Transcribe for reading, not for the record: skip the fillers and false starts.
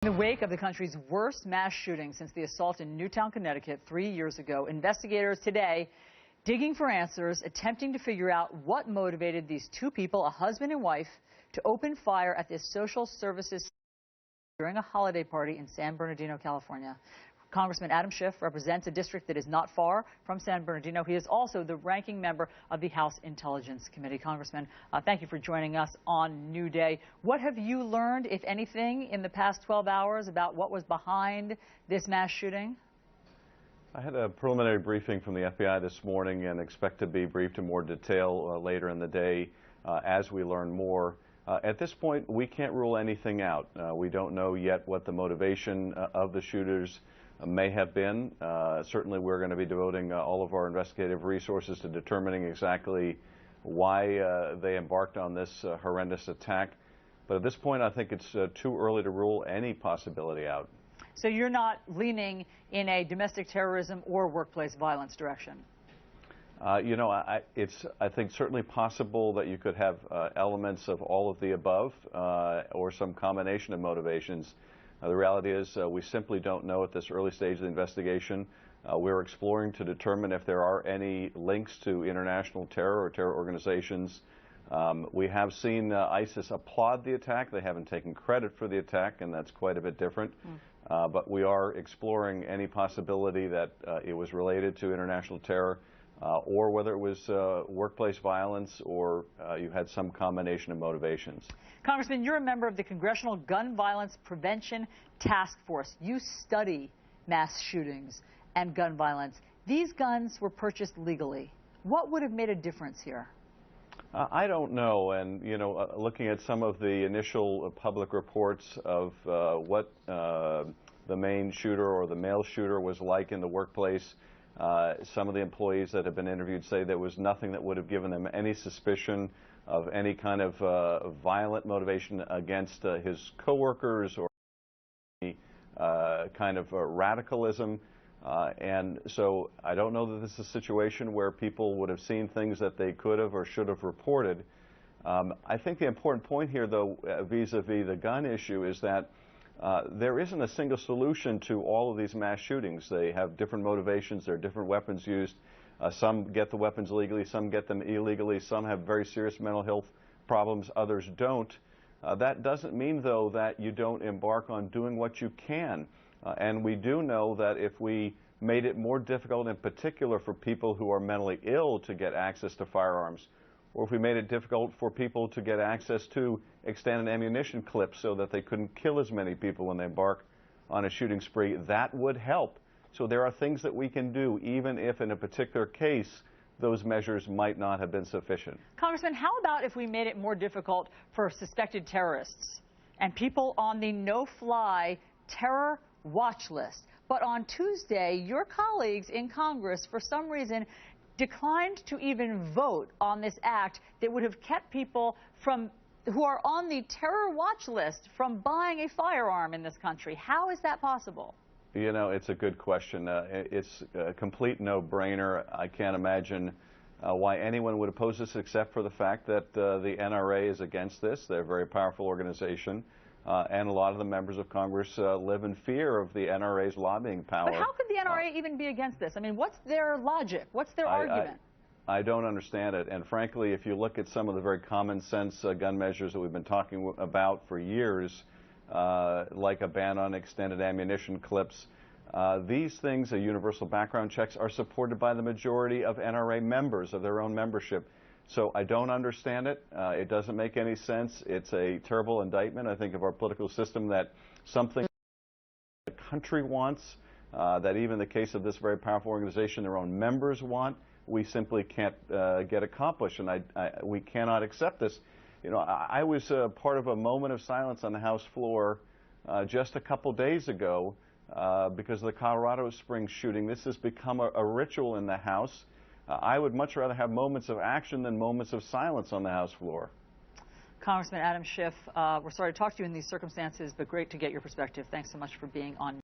In the wake of the country's worst mass shooting since the assault in Newtown, Connecticut 3 years ago, investigators today digging for answers, attempting to figure out what motivated these two people, a husband and wife, to open fire at this social services during a holiday party in San Bernardino, California. Congressman Adam Schiff represents a district that is not far from San Bernardino. He is also the ranking member of the House Intelligence Committee. Congressman, thank you for joining us on New Day. What have you learned, if anything, in the past 12 hours about what was behind this mass shooting? I had a preliminary briefing from the FBI this morning and expect to be briefed in more detail later in the day as we learn more. At this point, we can't rule anything out. We don't know yet what the motivation of the shooters may have been. Certainly we're going to be devoting all of our investigative resources to determining exactly why they embarked on this horrendous attack. But at this point, I think it's too early to rule any possibility out. So you're not leaning in a domestic terrorism or workplace violence direction? It's, I think, certainly possible that you could have elements of all of the above or some combination of motivations. The reality is we simply don't know at this early stage of the investigation. We're exploring to determine if there are any links to international terror or terror organizations. We have seen ISIS applaud the attack. They haven't taken credit for the attack, and that's quite a bit different. But we are exploring any possibility that it was related to international terror or whether it was workplace violence or you had some combination of motivations. Congressman, you're a member of the Congressional Gun Violence Prevention Task Force. You study mass shootings and gun violence. These guns were purchased legally. What would have made a difference here? I don't know, and looking at some of the initial public reports of what the main shooter or the male shooter was like in the workplace, some of the employees that have been interviewed say there was nothing that would have given them any suspicion of any kind of violent motivation against his coworkers or any kind of radicalism. And so I don't know that this is a situation where people would have seen things that they could have or should have reported. I think the important point here, though, vis-a-vis the gun issue, is that there isn't a single solution to all of these mass shootings. They have different motivations. There are different weapons used. Some get the weapons legally, some get them illegally, some have very serious mental health problems, others don't. That doesn't mean, though, that you don't embark on doing what you can. And we do know that if we made it more difficult, in particular for people who are mentally ill to get access to firearms, or if we made it difficult for people to get access to extended ammunition clips so that they couldn't kill as many people when they embark on a shooting spree, that would help. So there are things that we can do, even if in a particular case those measures might not have been sufficient. Congressman, how about if we made it more difficult for suspected terrorists and people on the no-fly terror watch list? But on Tuesday, your colleagues in Congress, for some reason, declined to even vote on this act that would have kept people who are on the terror watch list from buying a firearm in this country. How is that possible? It's a good question. It's a complete no-brainer. I can't imagine why anyone would oppose this except for the fact that the NRA is against this. They're a very powerful organization. And a lot of the members of Congress live in fear of the NRA's lobbying power. But how could the NRA even be against this? I mean, what's their logic? What's their argument? I don't understand it. And frankly, if you look at some of the very common sense gun measures that we've been talking about for years, like a ban on extended ammunition clips, these things, universal background checks, are supported by the majority of NRA members of their own membership. So I don't understand it. It doesn't make any sense. It's a terrible indictment, I think, of our political system, that something the country wants, that even in the case of this very powerful organization, their own members want, we simply can't get accomplished. And we cannot accept this. I was part of a moment of silence on the House floor just a couple days ago because of the Colorado Springs shooting. This has become a ritual in the House. I would much rather have moments of action than moments of silence on the House floor. Congressman Adam Schiff, we're sorry to talk to you in these circumstances, but great to get your perspective. Thanks so much for being on.